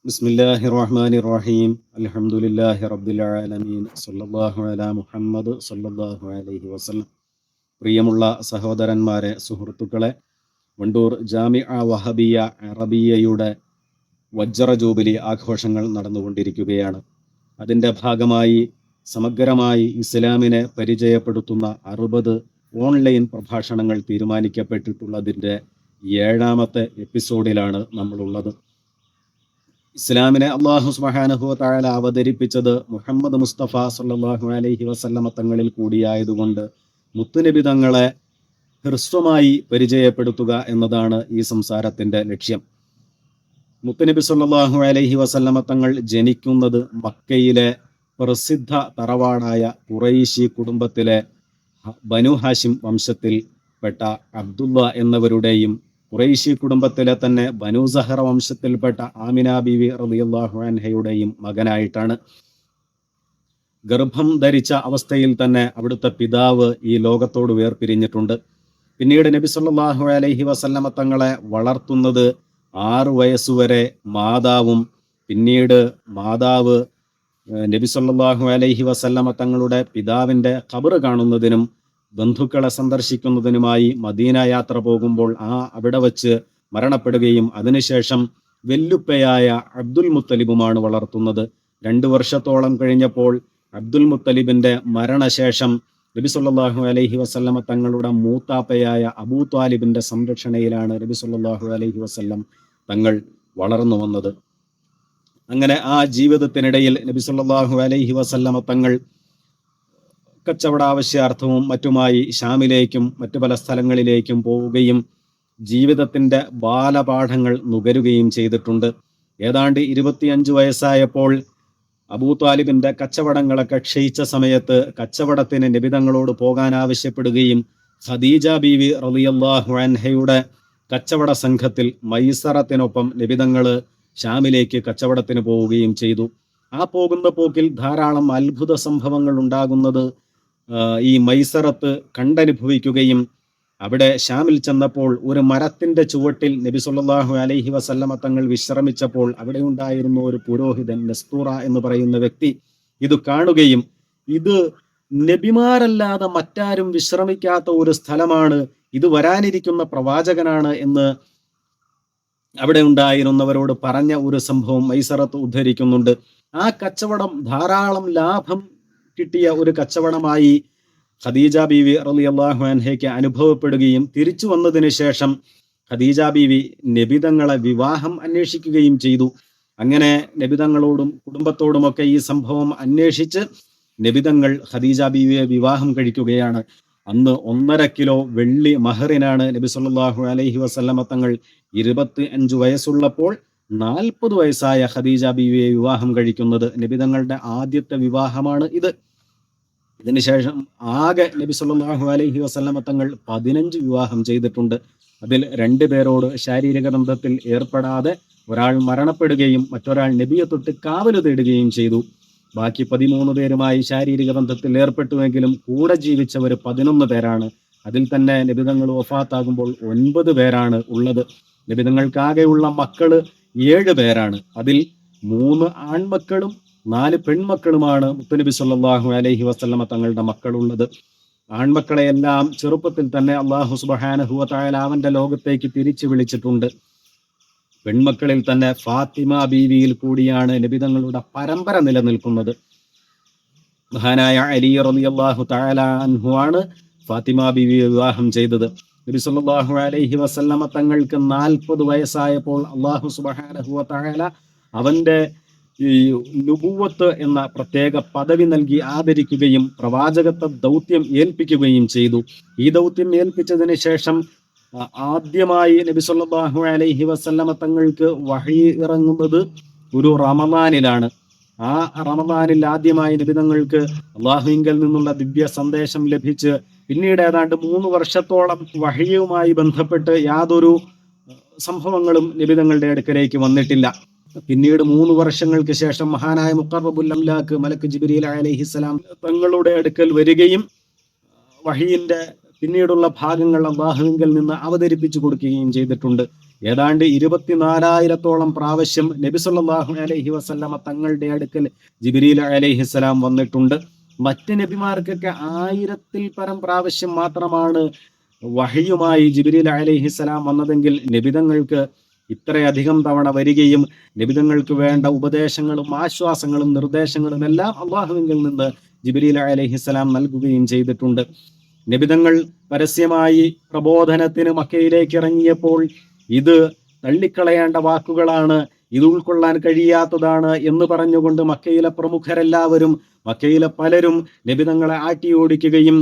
ബിസ്മില്ലാഹിർ റഹ്മാനിർ റഹീം അൽഹംദുലില്ലാഹി റബ്ബിൽ ആലമീൻ സല്ലല്ലാഹു അലാ മുഹമ്മദ് സല്ലല്ലാഹു അലൈഹി വസല്ലം. പ്രിയമുള്ള സഹോദരന്മാരെ, സുഹൃത്തുക്കളെ, വണ്ടൂർ ജാമിഅ വഹബിയ അറബിയയുടെ വജ്ര ജൂബിലി ആഘോഷങ്ങൾ നടന്നുകൊണ്ടിരിക്കുകയാണ്. അതിൻ്റെ ഭാഗമായി സമഗ്രമായി ഇസ്ലാമിനെ പരിചയപ്പെടുത്തുന്ന 60 ഓൺലൈൻ പ്രഭാഷണങ്ങൾ തീരുമാനിക്കപ്പെട്ടിട്ടുള്ളതിൻ്റെ 7ാമത്തെ എപ്പിസോഡിലാണ് നമ്മളുള്ളത്. ഇസ്ലാമിനെ അള്ളാഹു സുബ്ഹാനഹു വ തആല അവതരിപ്പിച്ചത് മുഹമ്മദ് മുസ്തഫ സല്ലല്ലാഹു അലൈഹി വസല്ലമ തങ്ങളിൽ കൂടിയായതുകൊണ്ട് മുത്തുനബി തങ്ങളെ ഹ്രസ്വമായി പരിചയപ്പെടുത്തുക എന്നതാണ് ഈ സംസാരത്തിൻ്റെ ലക്ഷ്യം. മുത്തുനബി സല്ലല്ലാഹു അലൈഹി വസല്ലമ തങ്ങൾ ജനിക്കുന്നത് മക്കയിലെ പ്രസിദ്ധ തറവാടായ ഖുറൈശി കുടുംബത്തിലെ ബനു ഹാഷിം വംശത്തിൽപ്പെട്ട അബ്ദുള്ള എന്നവരുടെയും ഖുറൈശി കുടുംബത്തിലെ തന്നെ ബനു സഹറ വംശത്തിൽപ്പെട്ട ആമിന ബീവി റളിയല്ലാഹു അൻഹയുടെയും മകനായിട്ടാണ്. ഗർഭം ധരിച്ച അവസ്ഥയിൽ തന്നെ അവിടുത്തെ പിതാവ് ഈ ലോകത്തോട് വേർപിരിഞ്ഞിട്ടുണ്ട്. പിന്നീട് നബി സല്ലല്ലാഹു അലൈഹി വസല്ലമ തങ്ങളെ വളർത്തുന്നത് 6 വയസ്സുവരെ മാതാവും, പിന്നീട് മാതാവ് നബി സല്ലല്ലാഹു അലൈഹി വസല്ലമ തങ്ങളുടെ പിതാവിൻ്റെ ഖബർ കാണുന്നതിനും ബന്ധുക്കളെ സന്ദർശിക്കുന്നതിനുമായി മദീന യാത്ര പോകുമ്പോൾ അവിടെ വച്ച് മരണപ്പെടുകയും അതിനുശേഷം വെല്ലുപ്പയായ അബ്ദുൽ മുത്തലിബുമാണ് വളർത്തുന്നത്. 2 വർഷത്തോളം കഴിഞ്ഞപ്പോൾ അബ്ദുൽ മുത്തലിബിൻ്റെ മരണശേഷം നബി സല്ലല്ലാഹു അലൈഹി വസല്ലമ തങ്ങളുടെ മൂത്താപ്പയായ അബൂ ത്വാലിബിൻ്റെ സംരക്ഷണയിലാണ് നബി സല്ലല്ലാഹു അലൈഹി വസല്ലം തങ്ങൾ വളർന്നു വന്നത്. അങ്ങനെ ആ ജീവിതത്തിനിടയിൽ നബി സല്ലല്ലാഹു അലൈഹി വസല്ലമ തങ്ങൾ കച്ചവട ആവശ്യാർത്ഥവും മറ്റുമായി ഷാമിലേക്കും മറ്റു പല സ്ഥലങ്ങളിലേക്കും പോവുകയും ജീവിതത്തിൻ്റെ ബാലപാഠങ്ങൾ നുകരുകയും ചെയ്തിട്ടുണ്ട്. ഏതാണ്ട് 25 വയസ്സായപ്പോൾ അബൂ ത്വാലിബിൻ്റെ കച്ചവടങ്ങളൊക്കെ ക്ഷയിച്ച സമയത്ത് കച്ചവടത്തിന് നബി തങ്ങളോട് പോകാൻ ആവശ്യപ്പെടുകയും ഖദീജ ബീവി റളിയല്ലാഹു അൻഹയുടെ കച്ചവട സംഘത്തിൽ മൈസറത്തിനൊപ്പം നബി തങ്ങൾ ഷാമിലേക്ക് കച്ചവടത്തിന് പോവുകയും ചെയ്തു. ആ പോകുന്ന പോക്കിൽ ധാരാളം അത്ഭുത സംഭവങ്ങൾ ഉണ്ടാകുന്നത് ഈ മൈസറത്ത് കണ്ടനുഭവിക്കുകയും അവിടെ ഷാമിൽ ചെന്നപ്പോൾ ഒരു മരത്തിൻ്റെ ചുവട്ടിൽ നബി സല്ലല്ലാഹു അലൈഹി വസല്ലമ തങ്ങൾ വിശ്രമിച്ചപ്പോൾ അവിടെ ഉണ്ടായിരുന്ന ഒരു പുരോഹിതൻ നസ്തൂറ എന്ന് പറയുന്ന വ്യക്തി ഇത് കാണുകയും ഇത് നബിമാരല്ലാതെ മറ്റാരും വിശ്രമിക്കാത്ത ഒരു സ്ഥലമാണ്, ഇത് വരാനിരിക്കുന്ന പ്രവാചകനാണ് എന്ന് അവിടെ ഉണ്ടായിരുന്നവരോട് പറഞ്ഞ ഒരു സംഭവം മൈസറത്ത് ഉദ്ധരിക്കുന്നുണ്ട്. ആ കച്ചവടം ധാരാളം ലാഭം കിട്ടിയ ഒരു കച്ചവടമായി ഖദീജ ബീവി റളിയല്ലാഹു അൻഹയ്ക്ക് അനുഭവപ്പെടുകയും തിരിച്ചു വന്നതിന് ശേഷം ഖദീജ ബീവി നബിതങ്ങളെ വിവാഹം അന്വേഷിക്കുകയും ചെയ്തു. അങ്ങനെ നബിതങ്ങളോടും കുടുംബത്തോടുമൊക്കെ ഈ സംഭവം അന്വേഷിച്ച് നബിതങ്ങൾ ഖദീജ ബീവിയെ വിവാഹം കഴിക്കുകയാണ്. അന്ന് 1.5 കിലോ വെള്ളി മഹറിനാണ് നബി സല്ലല്ലാഹു അലൈഹി വസല്ലമ തങ്ങൾ 25 വയസ്സുള്ളപ്പോൾ 40 വയസ്സായ ഖദീജ ബീവിയെ വിവാഹം കഴിക്കുന്നത്. നബിതങ്ങളുടെ ആദ്യത്തെ വിവാഹമാണ് ഇത്. ഇതിനുശേഷം ആകെ നബി സല്ലല്ലാഹു അലൈഹി വസല്ലമ തങ്ങൾ 15 വിവാഹം ചെയ്തിട്ടുണ്ട്. അതിൽ 2 പേരോട് ശാരീരിക ബന്ധത്തിൽ ഏർപ്പെടാതെ ഒരാൾ മരണപ്പെടുകയും മറ്റൊരാൾ നബിയെ തൊട്ട് കാവല് തേടുകയും ചെയ്തു. ബാക്കി 13 പേരുമായി ശാരീരിക ബന്ധത്തിൽ ഏർപ്പെട്ടുവെങ്കിലും കൂടെ ജീവിച്ചവർ 11 പേരാണ്. അതിൽ തന്നെ നബിതങ്ങൾ വഫാത്താകുമ്പോൾ 9 പേരാണ് ഉള്ളത്. നബിതങ്ങൾക്കാകെയുള്ള മക്കള് 7 പേരാണ്. അതിൽ 3 ആൺമക്കളും 4 പെൺമക്കളുമാണ് മുത്തുനബി സല്ലല്ലാഹു അലൈഹി വസല്ലമ തങ്ങളുടെ മക്കളുള്ളത്. ആൺമക്കളെയെല്ലാം ചെറുപ്പത്തിൽ തന്നെ അല്ലാഹു സുബ്ഹാനഹു വ തആല അവന്റെ ലോകത്തേക്ക് തിരിച്ചു വിളിച്ചിട്ടുണ്ട്. പെൺമക്കളിൽ തന്നെ ഫാത്തിമ ബീവിയിൽ കൂടിയാണ് നബിതങ്ങളുടെ പരമ്പര നിലനിൽക്കുന്നത്. മഹാനായ അലി റളിയല്ലാഹു തആല അൻഹു ആണ് ഫാത്തിമ ബീവിയെ വിവാഹം ചെയ്തത്. നബി സല്ലല്ലാഹു അലൈഹി വസല്ലമ തങ്ങൾക്ക് 40 വയസ്സായപ്പോൾ അല്ലാഹു സുബ്ഹാനഹു വ തആല അവന്റെ ഈ നുബുവത്ത് എന്ന പ്രത്യേക പദവി നൽകി ആദരിക്കുകയും പ്രവാചകത്വ ദൗത്യം ഏൽപ്പിക്കുകയും ചെയ്തു. ഈ ദൗത്യം ഏൽപ്പിച്ചതിന് ശേഷം ആദ്യമായി നബി സല്ലല്ലാഹു അലൈഹി വസല്ലമ തങ്ങൾക്ക് വഹി ഇറങ്ങുന്നത് ഒരു റമദാനിലാണ്. ആ റമദാനിൽ ആദ്യമായി നബി തങ്ങൾക്ക് അല്ലാഹുവിങ്കൽ നിന്നുള്ള ദിവ്യ സന്ദേശം ലഭിച്ച് പിന്നീട് ഏതാണ്ട് 3 വർഷത്തോളം വഹിയുമായി ബന്ധപ്പെട്ട് യാതൊരു സംഭവങ്ങളും നബി തങ്ങളുടെ അടുക്കലേക്ക് വന്നിട്ടില്ല. പിന്നീട് 3 വർഷങ്ങൾക്ക് ശേഷം മഹാനായ മുഖറബുൽ അംലാക്ക് മലക്ക് ജിബ്രീൽ അലൈഹിസ്സലാം തങ്ങളുടെ അടുക്കൽ വരികയും വഹിയിന്റെ പിന്നീടുള്ള ഭാഗങ്ങൾ അല്ലാഹുവിങ്കൽ നിന്ന് അവതരിപ്പിച്ചു കൊടുക്കുകയും ചെയ്തിട്ടുണ്ട്. ഏതാണ്ട് 24,000-ഓളം പ്രാവശ്യം നബി സല്ലല്ലാഹു അലൈഹി വസല്ലമ തങ്ങളുടെ അടുക്കൽ ജിബ്രീൽ അലൈഹിസ്സലാം വന്നിട്ടുണ്ട്. മറ്റ് നബിമാർക്കൊക്കെ 1000-ൽ പരം പ്രാവശ്യം മാത്രമാണ് വഹയുമായി ജിബ്രീൽ അലൈഹിസ്സലാം വന്നതെങ്കിൽ നബിതങ്ങൾക്ക് ഇത്രയധികം തവണ വരികയും നബിതങ്ങൾക്ക് വേണ്ട ഉപദേശങ്ങളും ആശ്വാസങ്ങളും നിർദ്ദേശങ്ങളും എല്ലാം അള്ളാഹുവിൽ നിന്ന് ജിബ്രീൽ അലൈഹിസ്സലാം നൽകുകയും ചെയ്തിട്ടുണ്ട്. നബിതങ്ങൾ പരസ്യമായി പ്രബോധനത്തിന് മക്കയിലേക്ക് ഇറങ്ങിയപ്പോൾ ഇത് തള്ളിക്കളയേണ്ട വാക്കുകളാണ്, ഇത് ഉൾക്കൊള്ളാൻ കഴിയാത്തതാണ് എന്ന് പറഞ്ഞുകൊണ്ട് മക്കയിലെ പ്രമുഖരെല്ലാവരും, മക്കയിലെ പലരും നബിതങ്ങളെ ആട്ടിയോടിക്കുകയും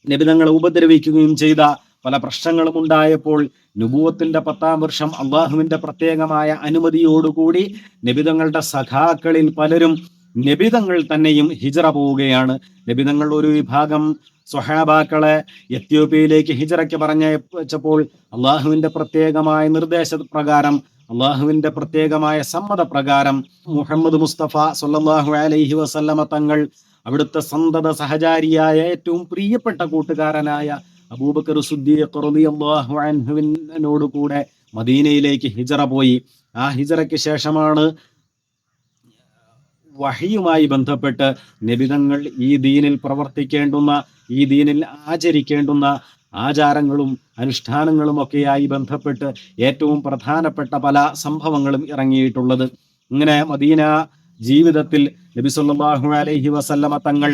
നബിതങ്ങളെ ഉപദ്രവിക്കുകയും ചെയ്ത പല പ്രശ്നങ്ങളും ഉണ്ടായപ്പോൾ നുബുവത്തിന്റെ 10-ാം വർഷം അള്ളാഹുവിന്റെ പ്രത്യേകമായ അനുമതിയോടുകൂടി നബിതങ്ങളുടെ സഖാക്കളിൽ പലരും നബിതങ്ങൾ തന്നെയും ഹിജറ പോവുകയാണ്. നബിതങ്ങൾ ഒരു വിഭാഗം സ്വഹാബാക്കളെ എത്യോപ്യയിലേക്ക് ഹിജറയ്ക്ക് പറഞ്ഞയച്ചപ്പോൾ അള്ളാഹുവിന്റെ പ്രത്യേകമായ നിർദ്ദേശപ്രകാരം, അള്ളാഹുവിന്റെ പ്രത്യേകമായ സമ്മതപ്രകാരം മുഹമ്മദ് മുസ്തഫ സല്ലല്ലാഹു അലൈഹി വസല്ലമ തങ്ങൾ അവിടുത്തെ സന്തത സഹചാരിയായ ഏറ്റവും പ്രിയപ്പെട്ട കൂട്ടുകാരനായ അബൂബക്കർ സിദ്ദീഖ് റളിയല്ലാഹു അൻഹുവിനോട് കൂടെ മദീനയിലേക്ക് ഹിജറ പോയി. ആ ഹിജറയ്ക്ക് ശേഷമാണ് വഹയുമായി ബന്ധപ്പെട്ട് നബിതങ്ങൾ ഈ ദീനിൽ പ്രവർത്തിക്കേണ്ടുന്ന, ഈ ദീനിൽ ആചരിക്കേണ്ടുന്ന ആചാരങ്ങളും അനുഷ്ഠാനങ്ങളും ഒക്കെയായി ബന്ധപ്പെട്ട് ഏറ്റവും പ്രധാനപ്പെട്ട പല സംഭവങ്ങളും ഇറങ്ങിയിട്ടുള്ളത്. ഇങ്ങനെ മദീന ജീവിതത്തിൽ നബി സല്ലല്ലാഹു അലൈഹി വസല്ലമ തങ്ങൾ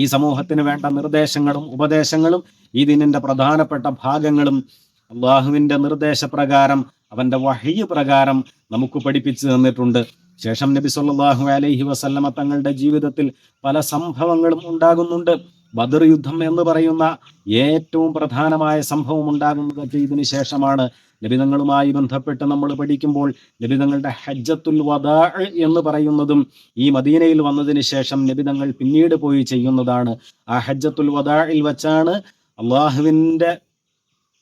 ഈ സമൂഹത്തിന് വേണ്ട നിർദ്ദേശങ്ങളും ഉപദേശങ്ങളും ഈ ദീനിന്റെ പ്രധാനപ്പെട്ട ഭാഗങ്ങളും അള്ളാഹുവിന്റെ നിർദ്ദേശപ്രകാരം, അവന്റെ വഹയ്യ് പ്രകാരം നമുക്ക് പഠിപ്പിച്ചു തന്നിട്ടുണ്ട്. ശേഷം നബി സല്ലല്ലാഹു അലൈഹി വസല്ലമ തങ്ങളുടെ ജീവിതത്തിൽ പല സംഭവങ്ങളും ഉണ്ടാകുന്നുണ്ട്. ബദർ യുദ്ധം എന്ന് പറയുന്ന ഏറ്റവും പ്രധാനമായ സംഭവം ഉണ്ടാകുന്നത് ഇതിന് ശേഷമാണ്. നബിതങ്ങളുമായി ബന്ധപ്പെട്ട് നമ്മൾ പഠിക്കുമ്പോൾ നബിതങ്ങളുടെ ഹജ്ജത്തുൽ വദാ എന്ന് പറയുന്നതും ഈ മദീനയിൽ വന്നതിന് ശേഷം നബിതങ്ങൾ പിന്നീട് പോയി ചെയ്യുന്നതാണ്. ആ ഹജ്ജത്തുൽ വദാഇൽ വച്ചാണ് അള്ളാഹുവിന്റെ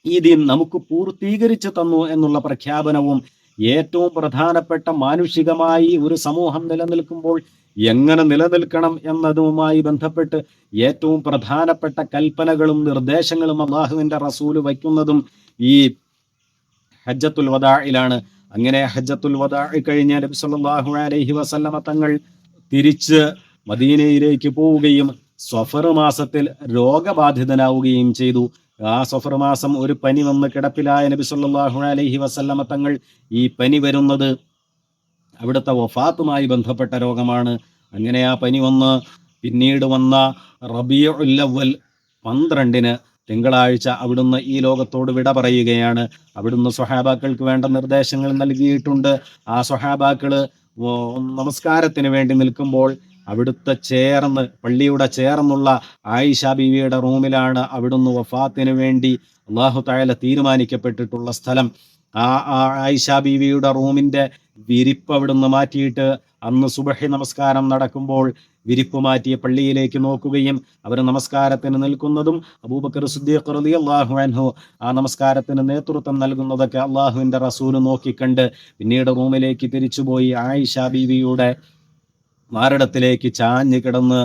ഈ ദീൻ നമുക്ക് പൂർത്തീകരിച്ചു തന്നു എന്നുള്ള പ്രഖ്യാപനവും, ഏറ്റവും പ്രധാനപ്പെട്ട മാനുഷികമായി ഒരു സമൂഹം നിലനിൽക്കുമ്പോൾ എങ്ങനെ നിലനിൽക്കണം എന്നതുമായി ബന്ധപ്പെട്ട് ഏറ്റവും പ്രധാനപ്പെട്ട കൽപ്പനകളും നിർദ്ദേശങ്ങളും അള്ളാഹുവിന്റെ റസൂല് വയ്ക്കുന്നതും ഈ ഹജ്ജത്തുൽ വദാഇലാണ്. അങ്ങനെ ഹജ്ജത്തുൽ വദാഇ കഴിഞ്ഞ നബി സല്ലല്ലാഹു അലൈഹി വസല്ലമ തങ്ങൾ തിരിച്ച് മദീനയിലേക്ക് പോവുകയും സഫർ മാസത്തിൽ രോഗബാധിതനാവുകയും ചെയ്തു. ആ സഫർ മാസം ഒരു പനി വന്ന് കിടപ്പിലായ നബി സല്ലല്ലാഹു അലൈഹി വസല്ലമ തങ്ങൾ, ഈ പനി വരുന്നത് അവിടുത്തെ വഫാത്തുമായി ബന്ധപ്പെട്ട രോഗമാണ്. അങ്ങനെ ആ പനി വന്ന് പിന്നീട് വന്ന റബീഉൽ അവ്വൽ 12-ന് തിങ്കളാഴ്ച അവിടുന്ന് ഈ ലോകത്തോട് വിട പറയുകയാണ്. അവിടുന്ന് സ്വഹാബാക്കൾക്ക് വേണ്ട നിർദ്ദേശങ്ങൾ നൽകിയിട്ടുണ്ട്. ആ സ്വഹാബാക്കള് നമസ്കാരത്തിന് വേണ്ടി നിൽക്കുമ്പോൾ അവിടുത്തെ പള്ളിയുടെ ചേർന്നുള്ള ആയിഷ ബീവിയുടെ റൂമിലാണ് അവിടുന്ന് വഫാത്തിന് വേണ്ടി അല്ലാഹു തആല തീരുമാനിക്കപ്പെട്ടിട്ടുള്ള സ്ഥലം. ആ ആയിഷ ബീവിയുടെ റൂമിന്റെ വിരിപ്പ് അവിടുന്ന് മാറ്റിയിട്ട് അന്ന് സുബഹി നമസ്കാരം നടക്കുമ്പോൾ വിരിപ്പ് മാറ്റിയ പള്ളിയിലേക്ക് നോക്കുകയും അവർ നമസ്കാരത്തിന് നിൽക്കുന്നതും അബൂബക്കർ സിദ്ദീഖ് റളിയല്ലാഹു അൻഹു ആ നമസ്കാരത്തിന് നേതൃത്വം നൽകുന്നതൊക്കെ അള്ളാഹുവിന്റെ റസൂല് നോക്കിക്കണ്ട് പിന്നീട് റൂമിലേക്ക് തിരിച്ചുപോയി ആയിഷ ബീവിയുടെ മാരടത്തിലേക്ക് ചാഞ്ഞു കിടന്ന്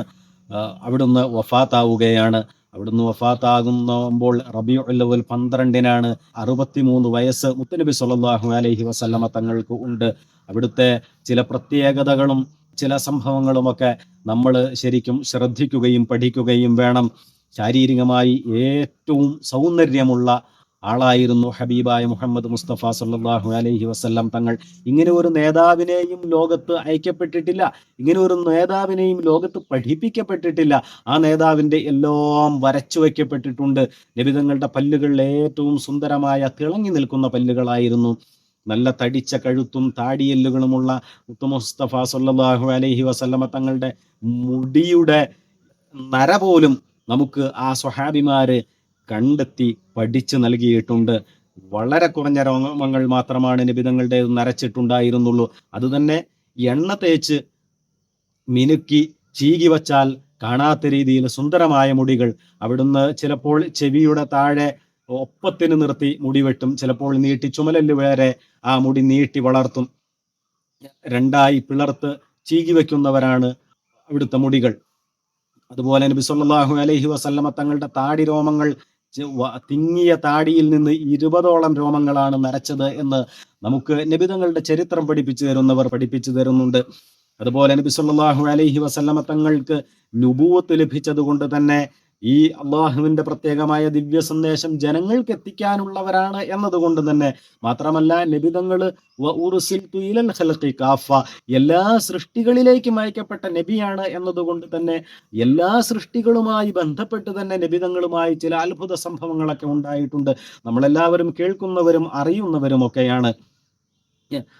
അവിടുന്ന് വഫാത്താവുകയാണ്. അവിടുന്ന് വഫാത്താകുമ്പോൾ റബീഉൽ അവ്വൽ 12-നാണ്. 63 വയസ്സ് മുത്തുനബി സ്വല്ലല്ലാഹു അലൈഹി വസല്ലമ തങ്ങൾക്ക് ഉണ്ട്. അവിടുത്തെ ചില പ്രത്യേകതകളും ചില സംഭവങ്ങളുമൊക്കെ നമ്മൾ ശരിക്കും ശ്രദ്ധിക്കുകയും പഠിക്കുകയും വേണം. ശാരീരികമായി ഏറ്റവും സൗന്ദര്യമുള്ള ആളായിരുന്നു ഹബീബായ മുഹമ്മദ് മുസ്തഫ സല്ലല്ലാഹു അലൈഹി വസല്ലം തങ്ങൾ. ഇങ്ങനെ ഒരു നേതാവിനെയും ലോകത്ത് അയക്കപ്പെട്ടിട്ടില്ല, ഇങ്ങനെ ഒരു നേതാവിനെയും ലോകത്ത് പഠിപ്പിക്കപ്പെട്ടിട്ടില്ല. ആ നേതാവിൻ്റെ എല്ലാം വരച്ചു വയ്ക്കപ്പെട്ടിട്ടുണ്ട്. നബിതങ്ങളുടെ പല്ലുകളിൽ ഏറ്റവും സുന്ദരമായ തിളങ്ങി നിൽക്കുന്ന പല്ലുകളായിരുന്നു. നല്ല തടിച്ച കഴുത്തും താടിയെല്ലുകളുമുള്ള മുത്ത് മുസ്തഫ സല്ലല്ലാഹു അലൈഹി വസല്ലമ തങ്ങളുടെ മുടിയുടെ നര പോലും നമുക്ക് ആ സ്വഹാബിമാര് കണ്ടെത്തി പഠിച്ചു നൽകിയിട്ടുണ്ട്. വളരെ കുറഞ്ഞ രോമങ്ങൾ മാത്രമാണ് നബിതങ്ങളുടെ നരച്ചിട്ടുണ്ടായിരുന്നുള്ളൂ. അതുതന്നെ എണ്ണ തേച്ച് മിനുക്കി ചീകി വച്ചാൽ കാണാത്ത രീതിയിൽ സുന്ദരമായ മുടികൾ. അവിടുന്ന് ചിലപ്പോൾ ചെവിയുടെ താഴെ ഒപ്പത്തിന് നിർത്തി മുടി വെട്ടും, ചിലപ്പോൾ നീട്ടി ചുമലല് വരെ ആ മുടി നീട്ടി വളർത്തും. രണ്ടായി പിളർത്ത് ചീകി വയ്ക്കുന്നവരാണ് അവിടുത്തെ മുടികൾ. അതുപോലെ നബി സല്ലല്ലാഹു അലൈഹി വസല്ലമ തങ്ങളുടെ താടി രോമങ്ങൾ തിങ്ങിയ താടിയിൽ നിന്ന് 20ഓളം രോമങ്ങളാണ് നരച്ചത് എന്ന് നമുക്ക് നബിതങ്ങളുടെ ചരിത്രം പഠിപ്പിച്ചു തരുന്നുണ്ട്. അതുപോലെ നബി സല്ലല്ലാഹു അലൈഹി വസല്ലമ തങ്ങൾക്ക് നുബുവത്ത് ലഭിച്ചത് കൊണ്ട് തന്നെ ഈ അള്ളാഹുവിന്റെ പ്രത്യേകമായ ദിവ്യ സന്ദേശം ജനങ്ങൾക്ക് എത്തിക്കാനുള്ളവരാണ് എന്നതുകൊണ്ട് തന്നെ മാത്രമല്ല നബിതങ്ങൾ എല്ലാ സൃഷ്ടികളിലേക്കും അയക്കപ്പെട്ട നബിയാണ് എന്നതുകൊണ്ട് തന്നെ എല്ലാ സൃഷ്ടികളുമായി ബന്ധപ്പെട്ട് തന്നെ നബിതങ്ങളുമായി ചില അത്ഭുത സംഭവങ്ങളൊക്കെ ഉണ്ടായിട്ടുണ്ട്. നമ്മളെല്ലാവരും കേൾക്കുന്നവരും അറിയുന്നവരും ഒക്കെയാണ്.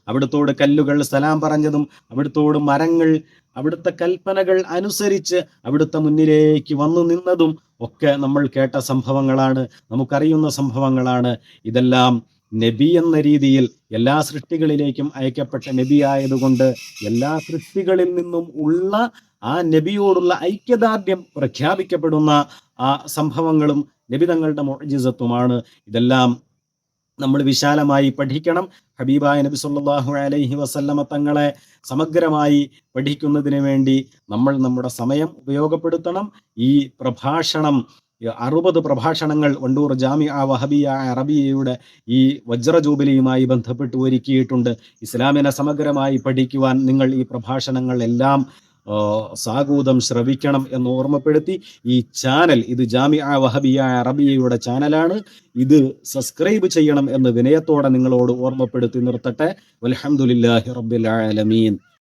അവിടുത്തോട് കല്ലുകൾ സലാം പറഞ്ഞതും അവിടുത്തോട് മരങ്ങൾ അവിടുത്തെ കൽപ്പനകൾ അനുസരിച്ച് അവിടുത്തെ മുന്നിലേക്ക് വന്നു നിന്നതും ഒക്കെ നമ്മൾ കേട്ട സംഭവങ്ങളാണ്, നമുക്കറിയുന്ന സംഭവങ്ങളാണ്. ഇതെല്ലാം നബി എന്ന രീതിയിൽ എല്ലാ സൃഷ്ടികളിലേക്കും അയക്കപ്പെട്ട നബി ആയതുകൊണ്ട് എല്ലാ സൃഷ്ടികളിൽ നിന്നും ഉള്ള ആ നബിയോടുള്ള ഐക്യദാർഢ്യം പ്രഖ്യാപിക്കപ്പെടുന്ന ആ സംഭവങ്ങളും നബിതങ്ങളുടെ മുഅ്ജിസത്തുമാണ്. ഇതെല്ലാം നമ്മൾ വിശാലമായി പഠിക്കണം. ഹബീബായ നബി സല്ലല്ലാഹു അലൈഹി വസല്ലമ തങ്ങളെ സമഗ്രമായി പഠിക്കുന്നതിന് വേണ്ടി നമ്മൾ നമ്മുടെ സമയം ഉപയോഗപ്പെടുത്തണം. ഈ പ്രഭാഷണം 60 പ്രഭാഷണങ്ങൾ വണ്ടൂർ ജാമിഅ വഹബിയ അറബിയയുടെ ഈ വജ്ര ജൂബിലിയുമായി ബന്ധപ്പെട്ട് ഒരുക്കിയിട്ടുണ്ട്. ഇസ്ലാമിനെ സമഗ്രമായി പഠിക്കുവാൻ നിങ്ങൾ ഈ പ്രഭാഷണങ്ങൾ എല്ലാം സാഗൂതം ശ്രവിക്കണം എന്ന് ഓർമ്മപ്പെടുത്തി ഈ ചാനൽ, ഇത് ജാമിഅ വഹബിയ അറബിയയുടെ ചാനലാണ്, ഇത് സബ്സ്ക്രൈബ് ചെയ്യണം എന്ന് വിനയത്തോടെ നിങ്ങളോട് ഓർമ്മപ്പെടുത്തി നിർത്തട്ടെ. വൽഹംദുലില്ലാഹി റബ്ബിൽ ആലമീൻ.